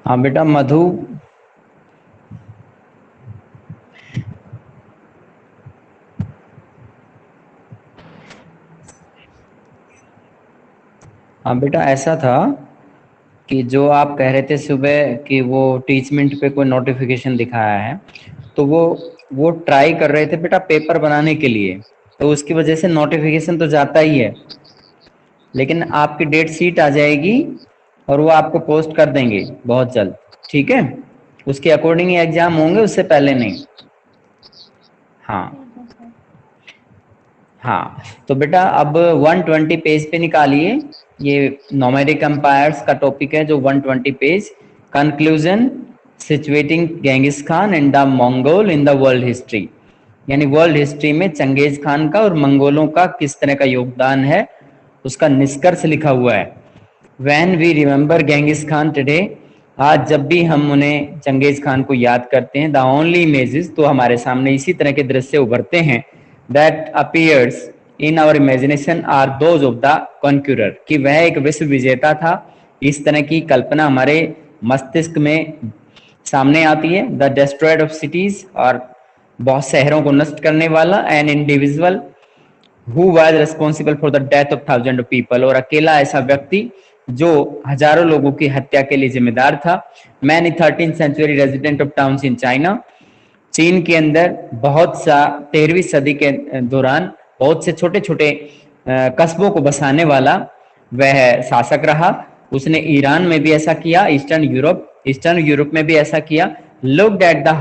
हाँ बेटा मधु। हाँ बेटा, ऐसा था कि जो आप कह रहे थे सुबह कि वो टीचमेंट पे कोई नोटिफिकेशन दिखाया है, तो वो ट्राई कर रहे थे बेटा पेपर बनाने के लिए, तो उसकी वजह से नोटिफिकेशन तो जाता ही है, लेकिन आपकी डेट शीट आ जाएगी और वो आपको पोस्ट कर देंगे बहुत जल्द। ठीक है, उसके अकॉर्डिंग ही एग्जाम होंगे, उससे पहले नहीं। हाँ ठीक है सर। हाँ, तो बेटा अब 120 पेज पे निकालिए। ये नोमैडिक एम्पायर्स का टॉपिक है, जो 120 page, conclusion situating Genghis Khan and the Mongol in the world history, यानी वर्ल्ड हिस्ट्री में चंगेज खान का और मंगोलों का किस तरह का योगदान है, उसका निष्कर्ष लिखा हुआ है। When we remember Genghis Khan today, आज जब भी हम उन्हें चंगेज खान को याद करते हैं, द ओनली इमेजेस, तो हमारे सामने इसी तरह के दृश्य उभरते हैं, that appears in our imagination are those of the conqueror, कि वह एक विश्व विजेता था। इस तरह की कल्पना हमारे मस्तिष्क में सामने आती है। द डिस्ट्रॉयड ऑफ सिटीज, और बहुत शहरों को नष्ट करने वाला, an individual who was responsible for the death of thousands of people, और अकेला ऐसा व्यक्ति जो हजारों लोगों की हत्या के लिए जिम्मेदार था। Many 13th century resident of towns in China, चीन के अंदर बहुत सा 13वीं सदी के दौरान बहुत से छोटे छोटे कस्बों को बसाने वाला वह शासक रहा। उसने ईरान में भी ऐसा किया, ईस्टर्न यूरोप में भी ऐसा किया। Looked at the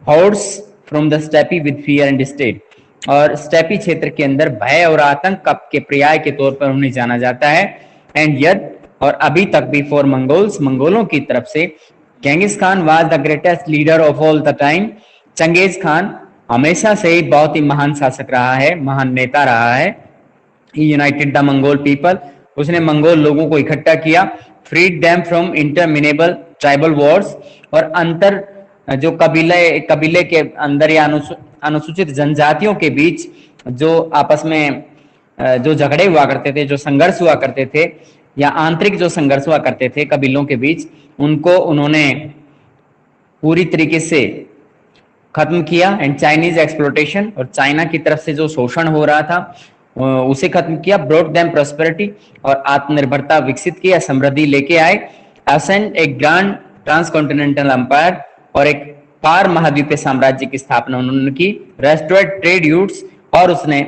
hordes from the steppe with fear and state, और स्टेपी क्षेत्र के अंदर भय और आतंक के पर्याय के तौर पर उन्हें जाना जाता है। एंड यट, और अभी तक भी, फॉर मंगोल्स, मंगोलों की तरफ से, Genghis Khan was the greatest leader of all the time, चंगेज खान हमेशा से ही बहुत ही महान शासक रहा है, महान नेता रहा है। He united the Mongol people, उसने मंगोल लोगों को इकट्ठा किया। Freed them from interminable tribal wars, और अंतर जो कबीले के अंदर या अनुसूचित जनजातियों के बीच जो आपस में जो झगड़े हुआ करते थे, जो संघर्ष हुआ करते थे, या आंतरिक जो संघर्ष हुआ करते थे कबीलों के बीच, उनको उन्होंने पूरी तरीके से खत्म किया। एंड चाइनीज एक्सप्लोटेशन, और चाइना की तरफ से जो शोषण हो रहा था उसे खत्म किया। ब्रॉट देम प्रॉस्पेरिटी, और आत्मनिर्भरता विकसित किया, समृद्धि लेके आए। असेंड एक ग्रांड ट्रांसकॉन्टिनेंटल एम्पायर, और एक पार महाद्वीपीय साम्राज्य की स्थापना उन्होंने की। रेस्टोरेड ट्रेड रूट्स, और उसने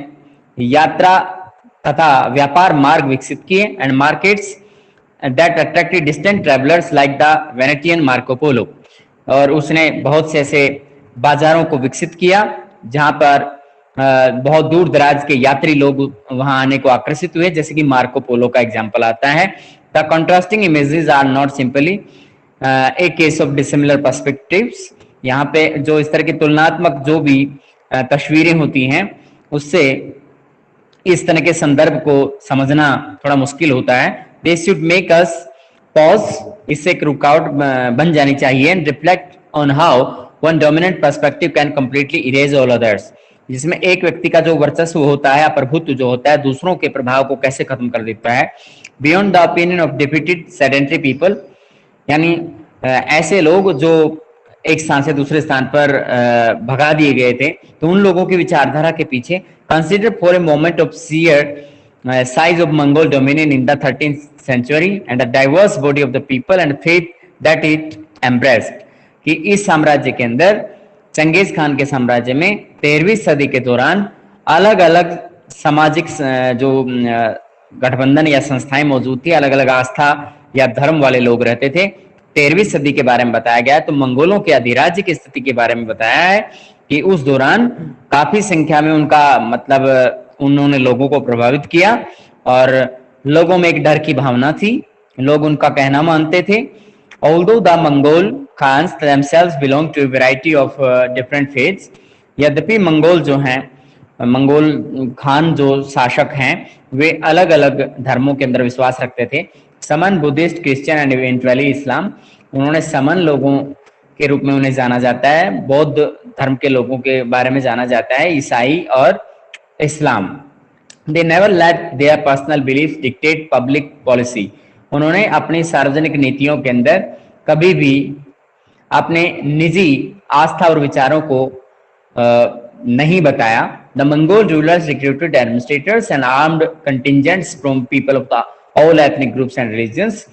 यात्रा तथा व्यापार मार्ग विकसित किए। And markets that attracted distant travellers like the Venetian Marco Polo, और उसने बहुत से ऐसे बाजारों को विकसित किया जहां पर बहुत दूर दराज के यात्री लोग वहां आने को आकर्षित हुए, जैसे कि मार्को पोलो का एग्जाम्पल आता है। The contrasting images are not simply a case of dissimilar perspectives, यहाँ पे जो इस तरह की तुलनात्मक जो भी तस्वीरें होती हैं, उससे इस तरह के संदर्भ को समझना थोड़ा मुश्किल होता है। They should make us pause, इससे एक रुकावट बन जानी चाहिए। And reflect on how one dominant perspective can completely erase all others, जिसमें एक व्यक्ति का जो वर्चस्व होता है, प्रभुत्व जो होता है, दूसरों के प्रभाव को कैसे खत्म कर देता है। Beyond the opinion of defeated sedentary people, यानी ऐसे लोग जो एक स्थान से दूसरे स्थान पर भगा दिए गए थे, तो उन लोगों की विचारधारा के पीछे, consider for a moment of sheer size of Mongol dominion in the 13th century and the diverse body of the people and faith that it embraced, कि इस साम्राज्य के अंदर, चंगेज खान के साम्राज्य में 13वीं सदी के दौरान अलग अलग सामाजिक जो गठबंधन या संस्थाएं मौजूद थी, अलग अलग आस्था या धर्म वाले लोग रहते थे। 13वीं सदी के बारे में बताया गया है। तो मंगोलों के अधिराज्य की स्थिति के बारे में बताया है कि उस दौरान काफी संख्या में उनका मतलब उन्होंने लोगों को प्रभावित किया, और लोगों में एक डर की भावना थी, लोग उनका कहना मानते थे। Although the Mongol Khans themselves belong to a variety of different faiths, यद्यपि मंगोल जो हैं, मंगोल खान जो शासक हैं, वे अलग अलग धर्मों के अंदर विश्वास रखते थे। समन, बुद्धिस्ट, क्रिश्चियन एंड इवेंचुअली इस्लाम, उन्होंने समन लोगों के रूप में उन्हें जाना जाता है, बौद्ध धर्म के लोगों के बारे में जाना जाता है, ईसाई और इस्लाम। They never let their personal belief dictate public policy, उन्होंने अपनी सार्वजनिक नीतियों के अंदर कभी भी अपने निजी आस्था और विचारों को नहीं बताया। The Mongol rulers recruited administrators and armed contingents from people of the all ethnic groups and religions.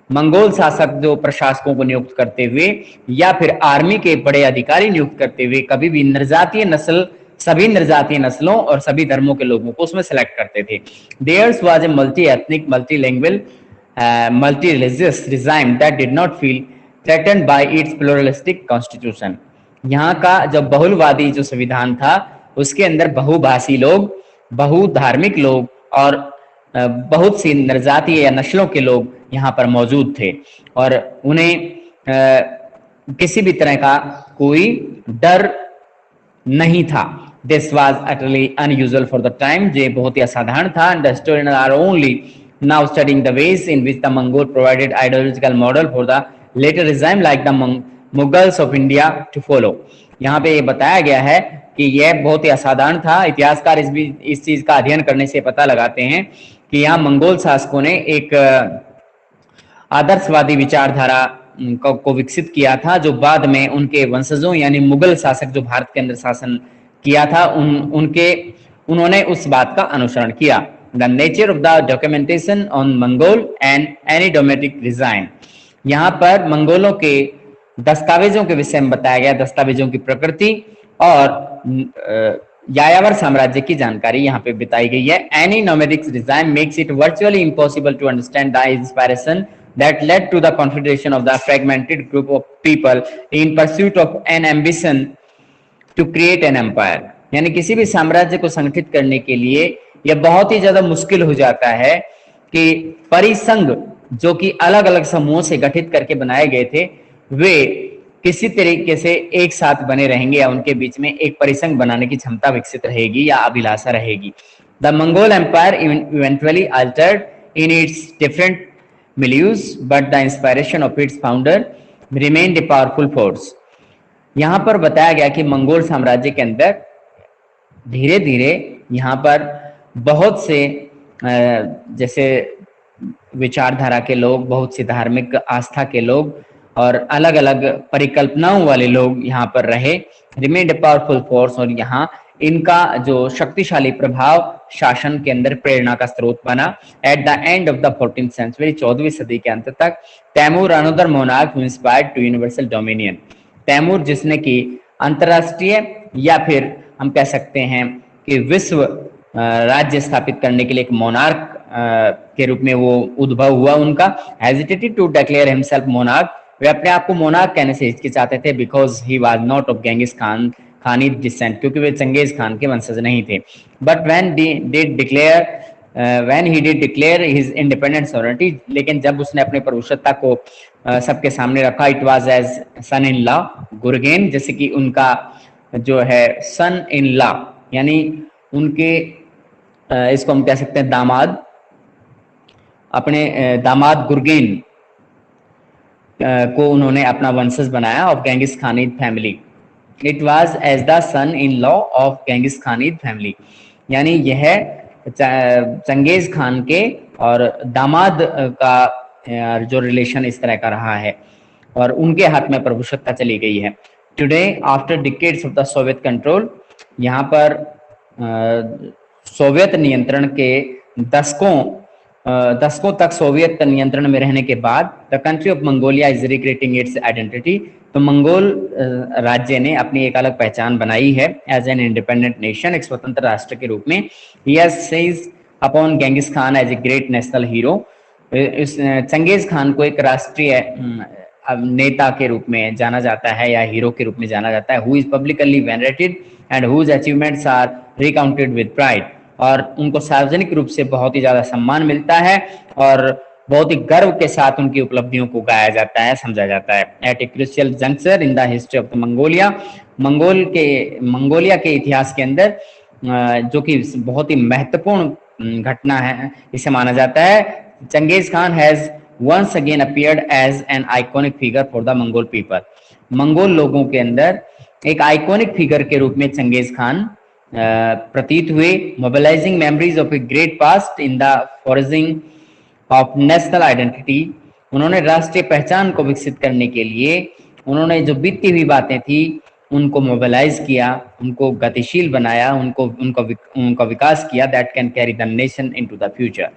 Mongol शासक जो प्रशासकों को नियुक्त करते हुए या फिर आर्मी के बड़े अधिकारी नियुक्त करते हुए कभी भी सभी निर्जातीय नस्लों और सभी धर्मों के लोगों को उसमें सेलेक्ट करते थे। Theirs was a multi-ethnic, multilingual, multi-religious regime that did not feel threatened by its pluralistic constitution. यहाँ का जो बहुलवादी जो संविधान था उसके अंदर बहुभाषी लोग, बहुधार्मिक लोग और बहुत सी निर्जातीय या नस्लों के लोग यहाँ पर मौजूद थे और उन्हें किसी भी तरह का कोई डर नहीं था। This was utterly unusual for the time. ये बहुत ही असाधारण था। And the historians are only now studying the ways in which the Mongol provided ideological model for the later regime like the Mughals of India to follow. यहाँ पे ये बताया गया है कि यह बहुत ही असाधारण था। इतिहासकार इस चीज का अध्ययन करने से पता लगाते हैं कि यहाँ मंगोल शासकों ने एक आदर्शवादी विचारधारा को विकसित किया था जो बाद में उनके वंशजों यानी मुगल शासक जो भारत के अंदर शासन किया था उन्होंने उस बात का अनुसरण किया। The nature of the documentation on Mongol and any domestic resign. यहाँ पर मंगोलों के दस्तावेजों के विषय में बताया गया, दस्तावेजों की प्रकृति और यायावर साम्राज्य की जानकारी यहाँ पे बताई गई है। Any nomadic regime makes it virtually impossible to understand the inspiration that led to the confederation of the fragmented group of people in pursuit of an ambition to create an empire। यानी किसी भी साम्राज्य को संगठित करने के लिए यह बहुत ही ज्यादा मुश्किल हो जाता है कि परिसंघ जो कि अलग अलग समूहों से गठित करके बनाए गए थे वे किसी तरीके से एक साथ बने रहेंगे या उनके बीच में एक परिसंघ बनाने की क्षमता विकसित रहेगी या अभिलाषा रहेगी। The Mongol empire eventually altered in its different milieux, but the inspiration of its founder remained a powerful force। यहाँ पर बताया गया कि मंगोल साम्राज्य के अंदर धीरे धीरे यहाँ पर बहुत से जैसे विचारधारा के लोग, बहुत सी धार्मिक आस्था के लोग और अलग अलग परिकल्पनाओं वाले लोग यहाँ पर रहे। remained a powerful force और यहाँ इनका जो शक्तिशाली प्रभाव शासन के अंदर प्रेरणा का स्रोत बना। At the end of the 14th century 14वीं सदी के अंत तक Timur another monarch who inspired to universal dominion. Timur जिसने कि अंतरराष्ट्रीय या फिर हम कह सकते हैं कि विश्व राज्य स्थापित करने के लिए एक मोनार्क के रूप में वो उद्भव हुआ उनका। Hesitated to declare himself monarch. वे अपने आप को मोनार्क कहने से हिचकिचाते थे because he was not of Genghis Khani descent, क्योंकि वे चंगेज खान के वंशज नहीं थे। But when he did declare his independent sovereignty, लेकिन जब उसने अपने प्रभुसत्ता को सबके सामने रखा, it was as son in law Gurgen, जैसे कि उनका जो है सन इन लॉ यानी उनके इसको हम कह सकते हैं दामाद, अपने दामाद गुरगेन को उन्होंने अपना वंशज बनाया of Genghis Khanid family. It was as the son in law of Genghis Khanid family, यानी यह चंगेज खान के और दामाद का जो रिलेशन इस तरह का रहा है और उनके हाथ में प्रभुसत्ता चली गई है। Today after decades of the Soviet control, यहाँ पर सोवियत नियंत्रण के दशकों तक सोवियत नियंत्रण में रहने के बाद the country of Mongolia is recreating it's identity. तो मंगोल राज्य ने अपनी एक अलग पहचान बनाई है एज एन इंडिपेंडेंट नेशन, एक स्वतंत्र राष्ट्र के रूप में। He has seize upon Genghis Khan as a great national hero. Genghis Khan को एक राष्ट्रीय नेता के रूप में जाना जाता है या हीरो के रूप में जाना जाता है। Who is publicly venerated and whose achievements are recounted with pride, और उनको सार्वजनिक रूप से बहुत ही ज्यादा सम्मान मिलता है और बहुत ही गर्व के साथ उनकी उपलब्धियों को गाया जाता है, समझा जाता है। At a crucial juncture in the history of the Mongolia, Mongolia के इतिहास के अंदर जो कि बहुत ही महत्वपूर्ण घटना है इसे माना जाता है। Changez Khan has once again appeared as an iconic figure for the Mongol people। Mongol लोगों के अंदर एक आइकॉनिक फिगर के रूप में चंगेज खान प्रतीत हुए। Mobilising memories of a great past in the forging of national identity उन्होंने राष्ट्रीय पहचान को विकसित करने के लिए उन्होंने जो बीती हुई बातें थी उनको मोबिलाइज किया, उनको गतिशील बनाया, उनका विकास किया, that can carry the nation into the future,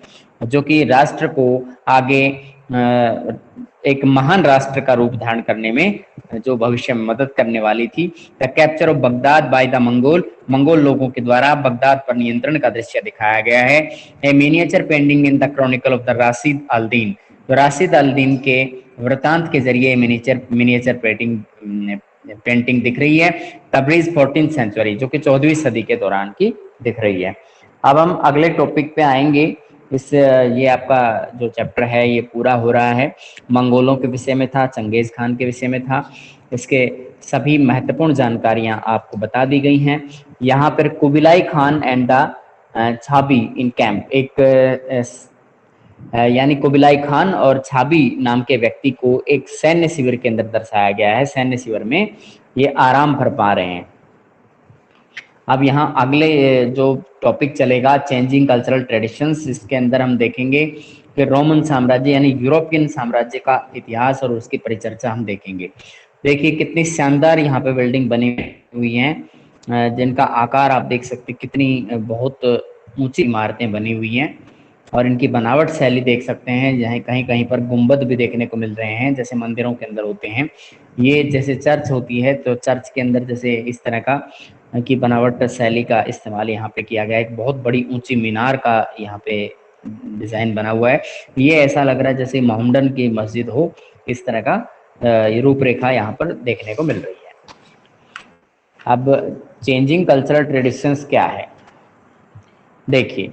जो कि राष्ट्र को आगे एक महान राष्ट्र का रूप धारण करने में जो भविष्य में मदद करने वाली थी। The capture of Baghdad by the Mongol लोगों के द्वारा बगदाद पर नियंत्रण का दृश्य दिखाया गया है। A miniature painting in the chronicle of the Rashid al Din, तो राशिद अल दीन के वृतांत के जरिए मिनिएचर पेंटिंग दिख रही है। तबरीज 14th सेंचुरी, जो कि 14वीं सदी के दौरान की दिख रही है। अब हम अगले टॉपिक पे आएंगे। ये आपका जो चैप्टर है ये पूरा हो रहा है। मंगोलों के विषय में था, चंगेज खान के विषय में था। इसके सभी महत्वपूर्ण जानकारियां आपको बता दी गई हैं। यहाँ पर Kubilai Khan and the Chabi in camp, एक यानी कुबिलाई खान और छाबी नाम के व्यक्ति को एक सैन्य शिविर के अंदर दर्शाया गया है। सैन्य शिविर में ये आराम भर पा रहे हैं। अब यहाँ अगले जो टॉपिक चलेगा चेंजिंग कल्चरल ट्रेडिशंस, इसके अंदर हम देखेंगे कि रोमन साम्राज्य यानी यूरोपियन साम्राज्य का इतिहास और उसकी परिचर्चा हम देखेंगे। देखिए कितनी शानदार यहाँ पे बिल्डिंग बनी हुई हैं, जिनका आकार आप देख सकते कितनी बहुत ऊंची इमारतें बनी हुई हैं और इनकी बनावट शैली देख सकते हैं। जहाँ कहीं कहीं पर गुंबद भी देखने को मिल रहे हैं जैसे मंदिरों के अंदर होते हैं। ये जैसे चर्च होती है तो चर्च के अंदर जैसे इस तरह का की बनावट शैली का इस्तेमाल यहाँ पे किया गया है। एक बहुत बड़ी ऊंची मीनार का यहाँ पे डिजाइन बना हुआ है। ये ऐसा लग रहा है जैसे मोहम्मडन की मस्जिद हो, इस तरह का रूपरेखा यहाँ पर देखने को मिल रही है। अब चेंजिंग कल्चरल ट्रेडिशंस क्या है, देखिए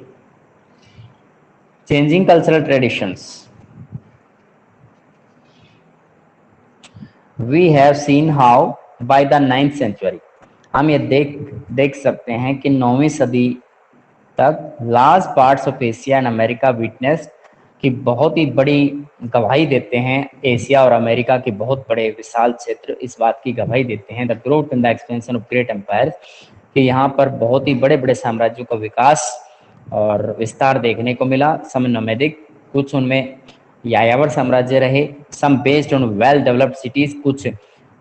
changing cultural traditions we have seen how by the 9th century, हम ये देख सकते हैं कि 9वीं सदी तक large parts of Asia and America witness की बहुत ही बड़ी गवाही देते हैं। एशिया और अमेरिका के बहुत बड़े विशाल क्षेत्र इस बात की गवाही देते हैं, the growth and the expansion of great empire, कि यहाँ पर बहुत ही बड़े बड़े साम्राज्यों का विकास और विस्तार देखने को मिला। सम नोमैडिक, कुछ उनमें यायावर साम्राज्य रहे, some based on well developed cities, कुछ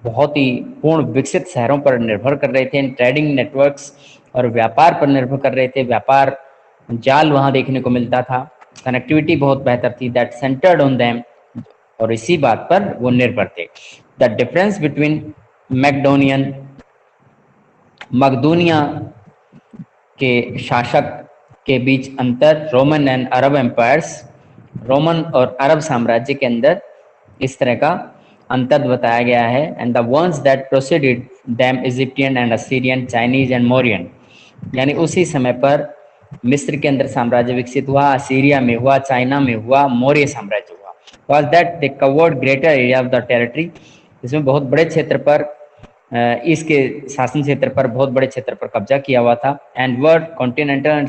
बहुत ही पूर्ण विकसित शहरों पर निर्भर कर रहे थे, ट्रेडिंग नेटवर्क्स और व्यापार पर निर्भर कर रहे थे, व्यापार जाल वहां देखने को मिलता था, कनेक्टिविटी बहुत बेहतर थी, दैट सेंटर्ड ऑन देम, और इसी बात पर वो निर्भर थे। द डिफरेंस बिटवीन मकदूनिया के शासक के बीच अंतर, Roman and Arab empires, Roman और अरब साम्राज्य के अंदर इस तरह का अंतर बताया गया है। And the ones that proceeded them Egyptian and Assyrian, Chinese and Mauryan, यानी उसी समय पर मिस्र के अंदर साम्राज्य विकसित हुआ, असीरिया में हुआ, चाइना में हुआ, मौर्य साम्राज्य हुआ। Was that they covered greater area of the territory, इसमें बहुत बड़े क्षेत्र पर इसके शासन क्षेत्र पर बहुत बड़े क्षेत्र पर कब्जा किया हुआ था। And were continental and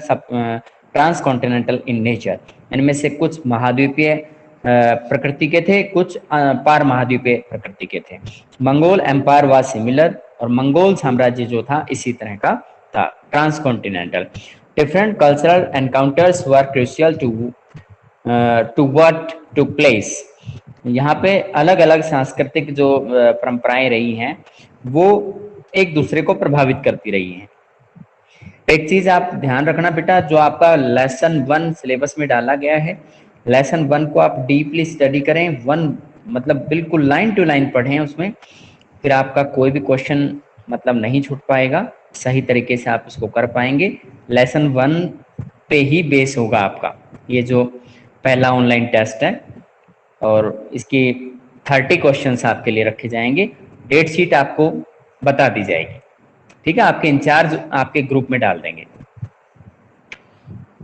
transcontinental in nature, इनमें से कुछ महाद्वीपीय प्रकृति के थे, कुछ पार महाद्वीपीय प्रकृति के थे। मंगोल एम्पायर वाज सिमिलर, और मंगोल साम्राज्य जो था इसी तरह का था, transcontinental. Different cultural encounters were crucial to what took place, यहाँ पे अलग अलग सांस्कृतिक जो परंपराएं रही हैं वो एक दूसरे को प्रभावित करती रही हैं। एक चीज आप ध्यान रखना बेटा, जो आपका लेसन 1 सिलेबस में डाला गया है, लेसन 1 को आप डीपली स्टडी करें, 1 मतलब बिल्कुल लाइन टू लाइन पढ़ें उसमें, फिर आपका कोई भी क्वेश्चन मतलब नहीं छूट पाएगा, सही तरीके से आप इसको कर पाएंगे। लेसन 1 पे ही बेस होगा आपका ये जो पहला ऑनलाइन टेस्ट है, और इसकी 30 क्वेश्चंस आपके लिए रखे जाएंगे। डेट शीट आपको बता दी जाएगी, ठीक है, आपके इंचार्ज आपके ग्रुप में डाल देंगे।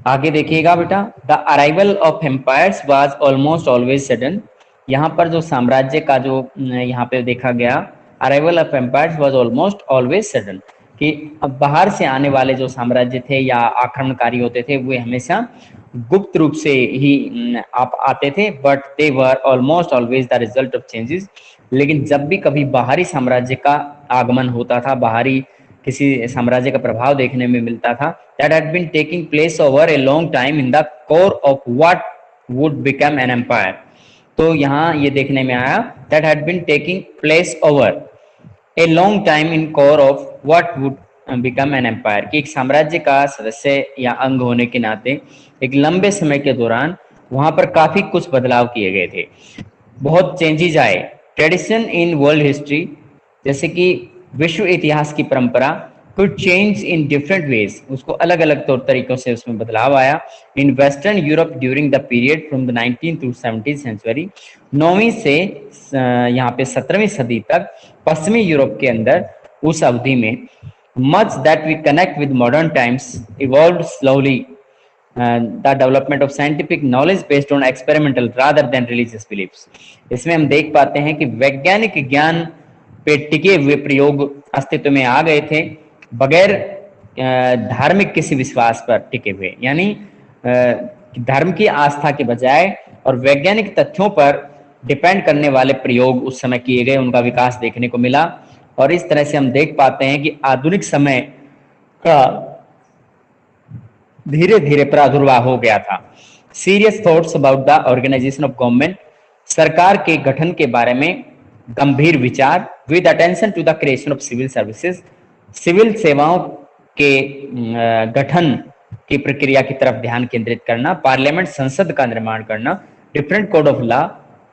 आगे देखिएगा बेटा, the arrival of empires was almost always sudden, यहाँ पर जो साम्राज्य का जो यहाँ पे देखा गया, arrival of empires was almost always sudden, कि अब बाहर से आने वाले जो साम्राज्य थे या आक्रमणकारी होते थे वो हमेशा गुप्त रूप से ही आप आते थे, but they were almost always the result of changes, लेकिन जब भी कभी बाहरी साम्राज्य का आगमन होता था, बाहरी किसी साम्राज्य का प्रभाव देखने में मिलता था, that had been taking place over a long time in the core of what would become an empire, तो यहाँ ये देखने में आया that had been taking place over a long time in core of what would become an empire, कि एक साम्राज्य का सदस्य या अंग होने के नाते एक लंबे समय के दौरान वहां पर काफी कुछ बदलाव किए गए थे, बहुत चेंजेज आए। ट्रेडिशन इन वर्ल्ड हिस्ट्री, जैसे कि विश्व इतिहास की परंपरा, could change in different ways, उसको अलग अलग तौर तरीकों से उसमें बदलाव आया। In western Europe during the period from the 19th to 17th century, 9वीं से यहाँ पे 17वीं सदी तक पश्चिमी यूरोप के अंदर उस अवधि में much that we connect with modern times evolve slowly the development of scientific knowledge based on experimental rather than religious beliefs. इसमें हम देख पाते हैं कि वैज्ञानिक ज्ञान पे टिके हुए प्रयोग अस्तित्व में आ गए थे, बगैर धार्मिक किसी विश्वास पर टिके हुए, यानी धर्म की आस्था के बजाय और वैज्ञानिक तथ्यों पर डिपेंड करने वाले प्रयोग उस समय किए गए, उनका विकास देखने को मिला। और इस तरह से हम देख पाते हैं कि आधुनिक समय का धीरे धीरे प्रादुर्भाव हो गया था। Serious thoughts about the organisation of government, सरकार के गठन के बारे में गंभीर विचार, with attention to the creation of civil services, civil सेवाओं के गठन की प्रक्रिया की तरफ ध्यान केंद्रित करना, पार्लियामेंट संसद का निर्माण करना, डिफरेंट कोड ऑफ लॉ,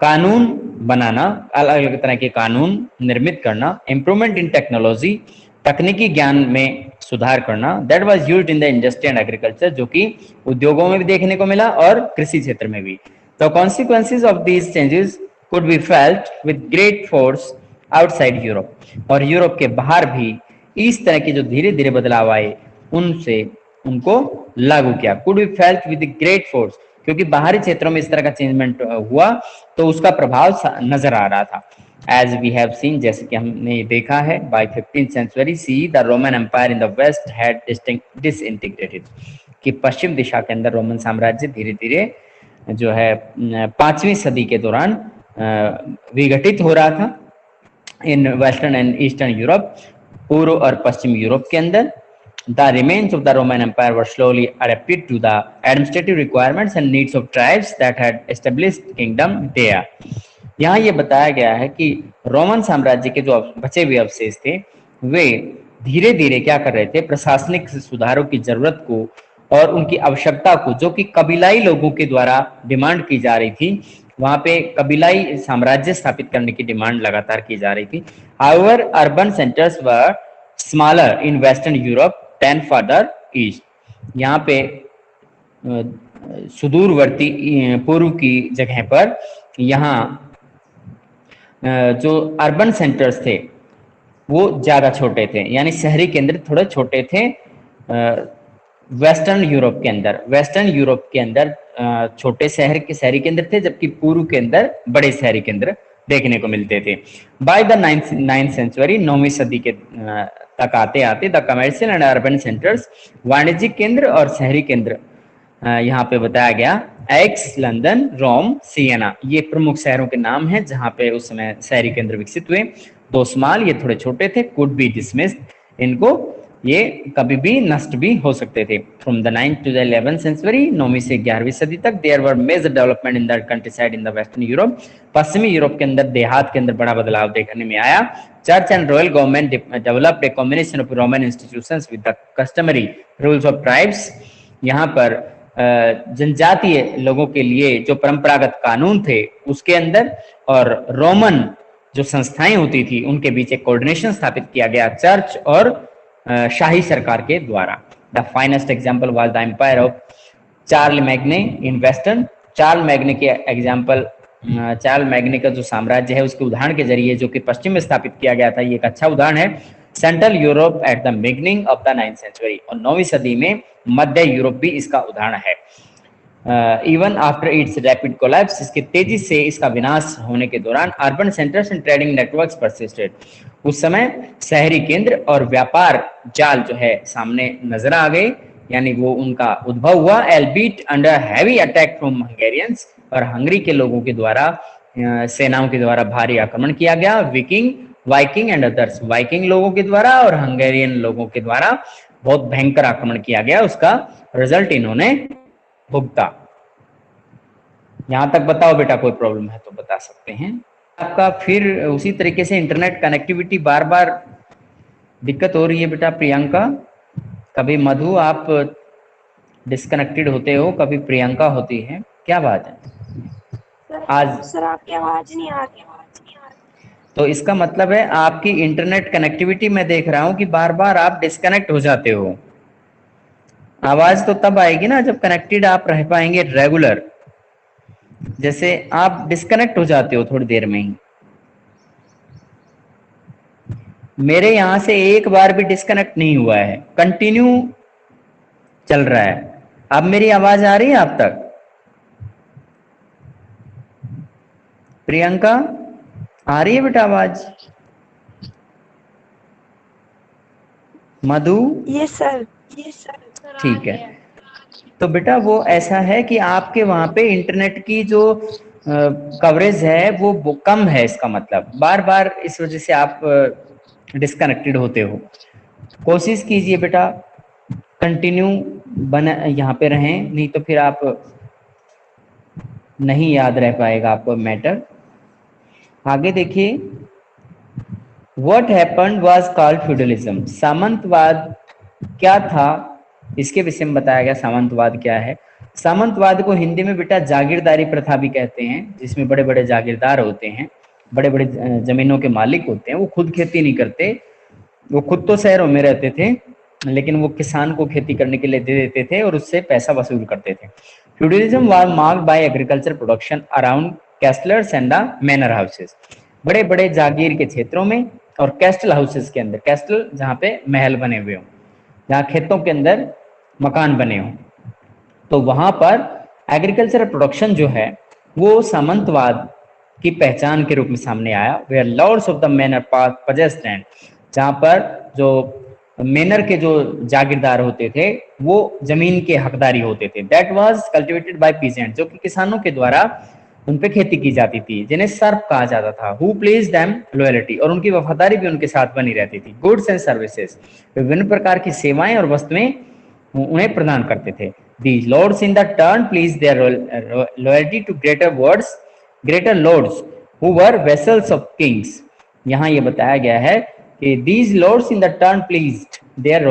कानून बनाना, अलग अलग तरह के कानून निर्मित करना, इम्प्रूवमेंट इन टेक्नोलॉजी, तकनीकी ज्ञान में सुधार करना, that was used in the industry and agriculture, जो कि उद्योगों में भी देखने को मिला और कृषि क्षेत्र में भी। The consequences of these changes could be felt with great force outside Europe, और यूरोप के बाहर भी इस तरह के जो धीरे धीरे बदलाव आए उनसे उनको लागू किया। Could be felt with great force, क्योंकि बाहरी क्षेत्रों में इस तरह का चेंजमेंट हुआ तो उसका प्रभाव नजर आ रहा था। एज वी हैव सीन, जैसे कि हमने देखा है, by 15th century see the Roman empire in the west had disintegrated, कि पश्चिम दिशा के अंदर रोमन साम्राज्य धीरे धीरे जो है 5वीं सदी के दौरान विघटित हो रहा था in western and eastern Europe, पूर्व और पश्चिम यूरोप के अंदर। The remains of the Roman Empire were slowly adapted to the administrative requirements and needs of tribes that had established kingdom there. यहाँ ये बताया गया है कि रोमन साम्राज्य के जो बचे हुए अवशेष थे वे धीरे धीरे क्या कर रहे थे, प्रशासनिक सुधारों की जरूरत को और उनकी आवश्यकता को, जो कि कबीलाई लोगों के द्वारा डिमांड की जा रही थी, वहां पे कबीलाई साम्राज्य स्थापित करने की डिमांड लगातार की जा रही थी। However, urban centers were smaller in Western Europe than further east. यहाँ पे सुदूरवर्ती पूर्व की जगह पर यहाँ जो अर्बन सेंटर्स थे वो ज्यादा छोटे थे, यानी शहरी केंद्र थोड़े छोटे थे वेस्टर्न यूरोप के अंदर। वेस्टर्न यूरोप के अंदर छोटे शहरी केंद्र थे, जबकि पूर्व के अंदर बड़े शहरी केंद्र देखने को मिलते थे। बाय द 9th सेंचुरी, 9वीं सदी के तक आते आते the commercial and urban centres, वाणिज्यिक केंद्र और शहरी केंद्र यहाँ पे बताया गया, एक्स, लंदन, रोम, सियना, ये प्रमुख शहरों के नाम हैं जहाँ पे उस समय शहरी केंद्र विकसित हुए। दो स्मॉल, ये थोड़े छोटे थे, कुड बी डिसमिस्ड, इनको ये कभी भी नष्ट भी हो सकते थे। From the 9th to the 11th century, 9वीं से 11वीं सदी तक, there were major development in the countryside in the western Europe, पश्चिमी यूरोप के अंदर देहात के अंदर बड़ा बदलाव देखने में आया। Church and royal government developed a combination of Roman institutions with the customary rules of tribes, यहाँ पर जनजातीय लोगों के लिए जो परंपरागत कानून थे उसके अंदर और रोमन जो संस्थाएं होती थी उनके बीच एक कोऑर्डिनेशन स्थापित किया गया चार्च और शाही सरकार के द्वारा। The finest example was the empire of Charlemagne in western. Charlemagne के एग्जाम्पल, चार्ल मैग्ने का जो साम्राज्य है उसके उदाहरण के जरिए जो कि पश्चिम में स्थापित किया गया था, ये एक अच्छा उदाहरण है। Central Europe at the beginning of the 9th century, और 9वीं सदी में मध्य यूरोप भी इसका उदाहरण है। Even after it's rapid collapse, इसके तेजी से इसका विनाश होने के दौरान urban centres and trading networks persisted, उस समय शहरी केंद्र और व्यापार जाल जो है सामने नजर आ गए, यानी वो उनका उद्भव हुआ। Albeit under heavy attack from Hungarians, और हंगरी के लोगों के द्वारा सेनाओं के द्वारा भारी आक्रमण किया गया। वाइकिंग एंड अदर्स, वाइकिंग लोगों के द्वारा और हंगेरियन लोगों के द्वारा बहुत भयंकर आक्रमण किया गया, उसका रिजल्ट इन्होंने भुगता। यहाँ तक बताओ बेटा, कोई प्रॉब्लम है तो बता सकते हैं। आपका फिर उसी तरीके से इंटरनेट कनेक्टिविटी बार बार दिक्कत हो रही है बेटा प्रियंका। कभी मधु आप डिस्कनेक्टेड होते हो, कभी प्रियंका होती है, क्या बात है आज? सर आपकी आवाज नहीं आ रही। तो इसका मतलब है आपकी इंटरनेट कनेक्टिविटी मैं देख रहा हूं कि बार बार आप डिस्कनेक्ट हो जाते हो। आवाज तो तब आएगी ना जब कनेक्टेड आप रह पाएंगे रेगुलर। जैसे आप डिस्कनेक्ट हो जाते हो थोड़ी देर में ही। मेरे यहां से एक बार भी डिस्कनेक्ट नहीं हुआ है, कंटिन्यू चल रहा है। अब मेरी आवाज आ रही है आप तक? प्रियंका आ रही है बेटा आवाज? मधु? ये सर ठीक है। तो बेटा वो ऐसा है कि आपके वहां पे इंटरनेट की जो कवरेज है वो कम है, इसका मतलब बार बार इस वजह से आप डिस्कनेक्टेड होते हो। कोशिश कीजिए बेटा कंटिन्यू बना यहाँ पे रहें, नहीं तो फिर आप नहीं याद रह पाएगा आपको मैटर। आगे देखिए, what happened was called feudalism. सामंतवाद क्या था, इसके विषय में बताया गया। सामंतवाद क्या है? सामंतवाद को हिंदी में बेटा जागीरदारी प्रथा भी कहते हैं, जिसमें बड़े बड़े जागीरदार होते हैं, बड़े बड़े जमीनों के मालिक होते हैं। वो खुद खेती नहीं करते, वो खुद तो शहरों में रहते थे, लेकिन वो किसान को खेती करने के लिए दे देते थे और उससे पैसा वसूल करते थे। Feudalism was marked by agriculture production around castles and the manor houses. बड़े बड़े जागीर के क्षेत्रों में और कैस्टल हाउसेस के अंदर, कैस्टल जहाँ पे महल बने हुए हों, जहाँ खेतों के अंदर मकान बने हों, तो वहां पर एग्रीकल्चरल प्रोडक्शन जो है वो सामंतवाद की पहचान के रूप में सामने आया। Where lords of the manor possessed land, जहाँ पर जो मैनर के जो जागीरदार होते थे वो जमीन के हकदारी होते थे। That was cultivated by peasant, जो कि किसानों के द्वारा उन पे खेती की जाती थी, जिन्हें सर्फ कहा जाता था। हु प्लीज देम लॉयल्टी, और उनकी वफादारी भी उनके साथ बनी रहती थी। गुड्स एंड सर्विसेज, विभिन्न प्रकार की सेवाएं और वस्तुएं उन्हें प्रदान करते थे। These lords in the turn pleased their loyalty to greater lords who were vassals of kings. यहाँ ये बताया गया है कि these lords in the turn pleased their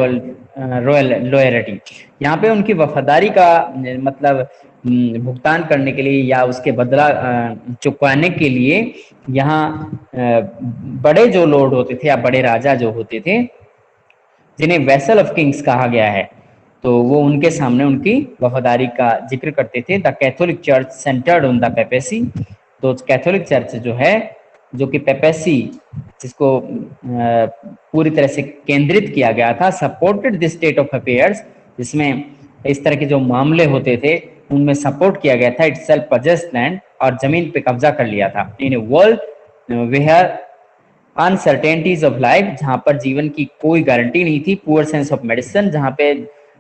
royal loyalty. यहाँ पे उनकी वफादारी का मतलब भुगतान करने के लिए या उसके बदला चुकाने के लिए यहाँ बड़े जो लॉर्ड होते थे या बड़े राजा जो होते थे, जिन्हें वेसल ऑफ किंग्स कहा गया है, तो वो उनके सामने उनकी वफादारी का जिक्र करते थे। The Catholic church centred on the papacy, तो कैथोलिक चर्च जो है, जो कि पेपेसी जिसको पूरी तरह से केंद्रित किया गया था, supported the state of affairs, जिसमें इस तरह के जो मामले होते थे उनमें सपोर्ट किया गया था। इट सेल्फ पजेस्ड लैंड, और जमीन पे कब्जा कर लिया था। In a world where uncertainties of life, जहां पर जीवन की कोई गारंटी नहीं थी। पुअर सेंस ऑफ मेडिसिन, जहां पे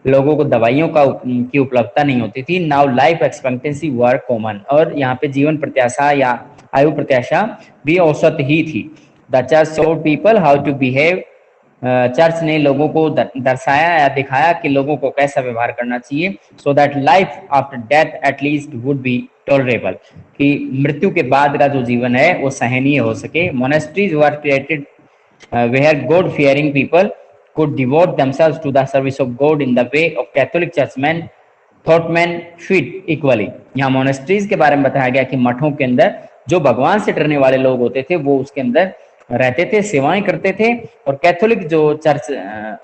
लोगों को दवाइयों की उपलब्धता नहीं होती थी। नाउ लाइफ एक्सपेक्टेंसी वर कॉमन, और यहाँ पे जीवन प्रत्याशा या आयु प्रत्याशा भी औसत ही थी। The church showed people how to behave, church ने लोगों को दर्शाया या दिखाया कि लोगों को कैसा व्यवहार करना चाहिए। So that life after death at least would be tolerable, कि मृत्यु के बाद का जो जीवन है वो सहनीय हो सके। Monasteries were created where God fearing people could devote themselves to the service of God in the way of Catholic churchmen thought men fit equally. यहाँ मोनेस्ट्रीज के बारे में बताया गया कि मठों के अंदर जो भगवान से डरने वाले लोग होते थे वो उसके अंदर रहते थे, सेवाएं करते थे, और कैथोलिक जो चर्च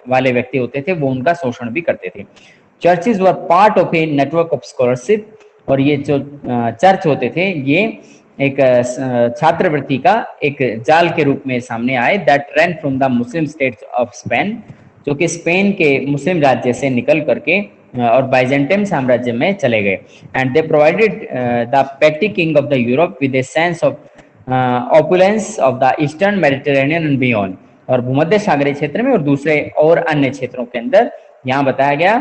वाले व्यक्ति होते थे वो उनका शोषण भी करते थे। Churches were part of a network of scholarship, और ये जो चर्च होते थे ये एक छात्रवृत्ति का एक जाल के रूप में सामने आए। That ran from the Muslim states of Spain, जो कि स्पेन के मुस्लिम राज्य से निकल करके और बाइजेंटाइन साम्राज्य में चले गए। एंड दे प्रोवाइडेड द पेटी king of the Europe with a sense of opulence of the eastern Mediterranean and beyond, और भूमध्य सागरीय क्षेत्र में और दूसरे और अन्य क्षेत्रों के अंदर यहाँ बताया गया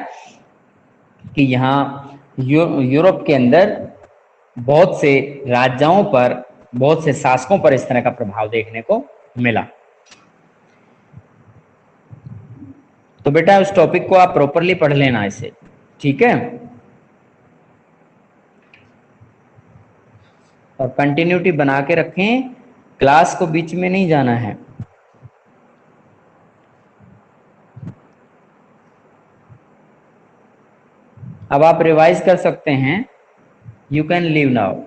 कि यहाँ यूरोप के अंदर बहुत से राजाओं पर, बहुत से शासकों पर इस तरह का प्रभाव देखने को मिला। तो बेटा उस टॉपिक को आप प्रॉपरली पढ़ लेना इसे, ठीक है। और कंटिन्यूटी बना के रखें, क्लास को बीच में नहीं जाना है। अब आप रिवाइज कर सकते हैं। You can leave now.